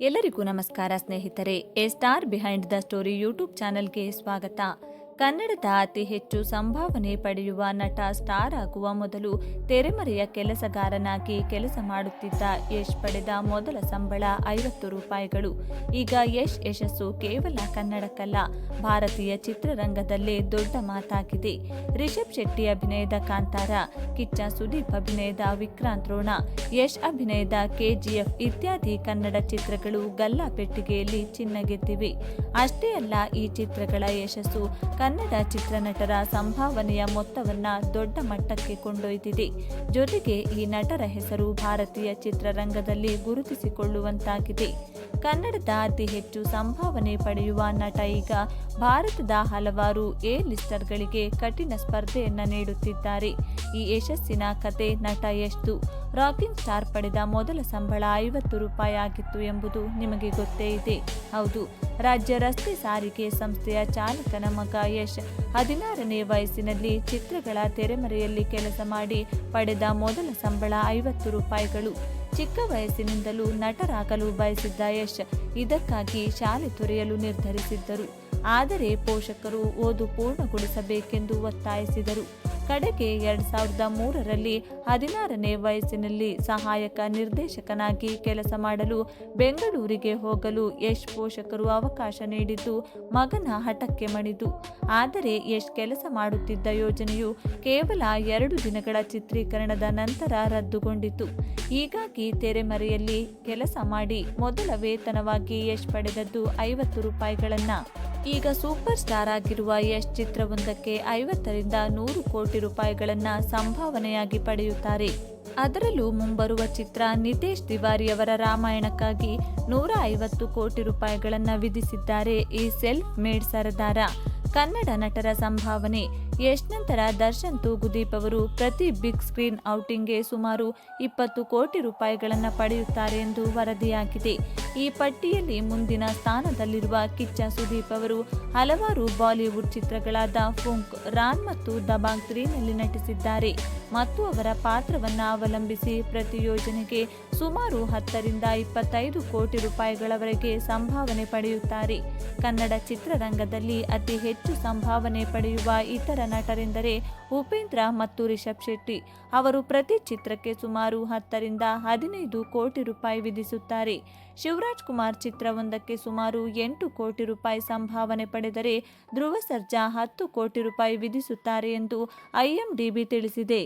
ಎಲ್ಲರಿಗೂ ನಮಸ್ಕಾರ ಸ್ನೇಹಿತರೆ. A star behind the story YouTube ಚಾನೆಲ್ಗೆ ಸ್ವಾಗತ. ಕನ್ನಡದ ಅತಿ ಹೆಚ್ಚು ಸಂಭಾವನೆ ಪಡೆಯುವ ನಟ ಸ್ಟಾರ್ ಆಗುವ ಮೊದಲು ತೆರೆಮರೆಯ ಕೆಲಸಗಾರನಾಗಿ ಕೆಲಸ ಮಾಡುತ್ತಿದ್ದ ಯಶ್ ಪಡೆದ ಮೊದಲ ಸಂಬಳ 50 ರೂಪಾಯಿಗಳು. ಈಗ ಯಶ್ ಯಶಸ್ಸು ಕೇವಲ ಕನ್ನಡಕ್ಕಲ್ಲ, ಭಾರತೀಯ ಚಿತ್ರರಂಗದಲ್ಲೇ ದೊಡ್ಡ ಮಾತಾಗಿದೆ. ರಿಷಬ್ ಶೆಟ್ಟಿ ಅಭಿನಯದ ಕಾಂತಾರ, ಕಿಚ್ಚ ಸುದೀಪ್ ಅಭಿನಯದ ವಿಕ್ರಾಂತ್ ರೋಣ, ಯಶ್ ಅಭಿನಯದ ಕೆಜಿಎಫ್ ಇತ್ಯಾದಿ ಕನ್ನಡ ಚಿತ್ರಗಳು ಗಲ್ಲಾಪೆಟ್ಟಿಗೆಯಲ್ಲಿ ಚಿನ್ನ ಗೆದ್ದಿವೆ. ಅಷ್ಟೇ ಅಲ್ಲ, ಈ ಚಿತ್ರಗಳ ಯಶಸ್ಸು ಕನ್ನಡ ಚಿತ್ರನಟರ ಸಂಭಾವನೆಯ ಮೊತ್ತವನ್ನ ದೊಡ್ಡ ಮಟ್ಟಕ್ಕೆ ಕೊಂಡೊಯ್ದಿದೆ. ಜೊತೆಗೆ ಈ ನಟರ ಹೆಸರು ಭಾರತೀಯ ಚಿತ್ರರಂಗದಲ್ಲಿ ಗುರುತಿಸಿಕೊಳ್ಳುವಂತಾಗಿದೆ. ಕನ್ನಡದ ಅತಿ ಹೆಚ್ಚು ಸಂಭಾವನೆ ಪಡೆಯುವ ನಟ ಈಗ ಭಾರತದ ಹಲವಾರು ಎ ಲಿಸ್ಟರ್ಗಳಿಗೆ ಕಠಿಣ ಸ್ಪರ್ಧೆಯನ್ನ ನೀಡುತ್ತಿದ್ದಾರೆ. ಈ ಯಶಸ್ಸಿನ ಕತೆ ನಟ ಯಶ್ದು. ರಾಕಿಂಗ್ ಸ್ಟಾರ್ ಪಡೆದ ಮೊದಲ ಸಂಬಳ 50 ರೂಪಾಯಿ ಆಗಿತ್ತು ಎಂಬುದು ನಿಮಗೆ ಗೊತ್ತೇ ಇದೆ. ಹೌದು, ರಾಜ್ಯ ರಸ್ತೆ ಸಾರಿಗೆ ಸಂಸ್ಥೆಯ ಚಾಲಕನ ಮಗ ಯಶ್ 16ನೇ ವಯಸ್ಸಿನಲ್ಲಿ ಚಿತ್ರಗಳ ತೆರೆಮರೆಯಲ್ಲಿ ಕೆಲಸ ಮಾಡಿ ಪಡೆದ ಮೊದಲ ಸಂಬಳ 50 ರೂಪಾಯಿಗಳು. ಚಿಕ್ಕ ವಯಸ್ಸಿನಿಂದಲೂ ನಟರಾಗಲು ಬಯಸಿದ್ದ ಯಶ್ ಇದಕ್ಕಾಗಿ ಶಾಲೆ ತೊರೆಯಲು ನಿರ್ಧರಿಸಿದ್ದರು. ಆದರೆ ಪೋಷಕರು ಓದು ಪೂರ್ಣಗೊಳಿಸಬೇಕೆಂದು ಒತ್ತಾಯಿಸಿದರು. ಕಡೆಗೆ 2003ರಲ್ಲಿ 16ನೇ ವಯಸ್ಸಿನಲ್ಲಿ ಸಹಾಯಕ ನಿರ್ದೇಶಕನಾಗಿ ಕೆಲಸ ಮಾಡಲು ಬೆಂಗಳೂರಿಗೆ ಹೋಗಲು ಯಶ್ ಪೋಷಕರು ಅವಕಾಶ ನೀಡಿದ್ದು ಮಗನ ಹಠಕ್ಕೆ ಮಣಿದು. ಆದರೆ ಯಶ್ ಕೆಲಸ ಮಾಡುತ್ತಿದ್ದ ಯೋಜನೆಯು ಕೇವಲ 2 ದಿನಗಳ ಚಿತ್ರೀಕರಣದ ನಂತರ ರದ್ದುಗೊಂಡಿತು. ಹೀಗಾಗಿ ತೆರೆಮರೆಯಲ್ಲಿ ಕೆಲಸ ಮಾಡಿ ಮೊದಲ ವೇತನವಾಗಿ ಯಶ್ ಪಡೆದದ್ದು 50 ರೂಪಾಯಿಗಳನ್ನ. ಈಗ ಸೂಪರ್ ಸ್ಟಾರ್ ಆಗಿರುವ ಯಶ್ ಚಿತ್ರವೊಂದಕ್ಕೆ 50ರಿಂದ 100 ಕೋಟಿ ರೂಪಾಯಿಗಳನ್ನ ಸಂಭಾವನೆಯಾಗಿ ಪಡೆಯುತ್ತಾರೆ. ಅದರಲ್ಲೂ ಮುಂಬರುವ ಚಿತ್ರ ನಿತೇಶ್ ತಿವಾರಿ ಅವರ ರಾಮಾಯಣಕ್ಕಾಗಿ 150 ಕೋಟಿ ರೂಪಾಯಿಗಳನ್ನ ವಿಧಿಸಿದ್ದಾರೆ ಈ ಸೆಲ್ಫ್ ಮೇಡ್ ಸರದಾರ. ಕನ್ನಡ ನಟರ ಸಂಭಾವನೆ. ಯಶ್ ನಂತರ ದರ್ಶನ್ ತೂಗುದೀಪ್ ಅವರು ಪ್ರತಿ ಬಿಗ್ ಸ್ಕ್ರೀನ್ ಔಟಿಂಗ್ಗೆ ಸುಮಾರು 20 ಕೋಟಿ ರೂಪಾಯಿಗಳನ್ನು ಪಡೆಯುತ್ತಾರೆ ಎಂದು ವರದಿಯಾಗಿದೆ. ಈ ಪಟ್ಟಿಯಲ್ಲಿ ಮುಂದಿನ ಸ್ಥಾನದಲ್ಲಿರುವ ಕಿಚ್ಚ ಸುದೀಪ್ ಅವರು ಹಲವಾರು ಬಾಲಿವುಡ್ ಚಿತ್ರಗಳಾದ ಫುಂಕ್, ರಾನ್ ಮತ್ತು ದಬಾಂಗ್ 3ನಲ್ಲಿ ನಟಿಸಿದ್ದಾರೆ ಮತ್ತು ಅವರ ಪಾತ್ರವನ್ನು ಅವಲಂಬಿಸಿ ಪ್ರತಿ ಯೋಜನೆಗೆ ಸುಮಾರು 10ರಿಂದ 25 ಕೋಟಿ ರೂಪಾಯಿಗಳವರೆಗೆ ಸಂಭಾವನೆ ಪಡೆಯುತ್ತಾರೆ. ಕನ್ನಡ ಚಿತ್ರರಂಗದಲ್ಲಿ ಅತಿ ಹೆಚ್ಚು ಸಂಭಾವನೆ ಪಡೆಯುವ ಇತರ ನಟರೆಂದರೆ ಉಪೇಂದ್ರ ಮತ್ತು ರಿಷಬ್ ಶೆಟ್ಟಿ. ಅವರು ಪ್ರತಿ ಚಿತ್ರಕ್ಕೆ ಸುಮಾರು 10ರಿಂದ 15 ಕೋಟಿ ರೂಪಾಯಿ ವಿಧಿಸುತ್ತಾರೆ. ಶಿವರಾಜ್ ಕುಮಾರ್ ಚಿತ್ರವೊಂದಕ್ಕೆ ಸುಮಾರು 8 ಕೋಟಿ ರೂಪಾಯಿ ಸಂಭಾವನೆ ಪಡೆದರೆ ಧ್ರುವ ಸರ್ಜಾ 10 ಕೋಟಿ ರೂಪಾಯಿ ವಿಧಿಸುತ್ತಾರೆ ಎಂದು IMDb ತಿಳಿಸಿದೆ.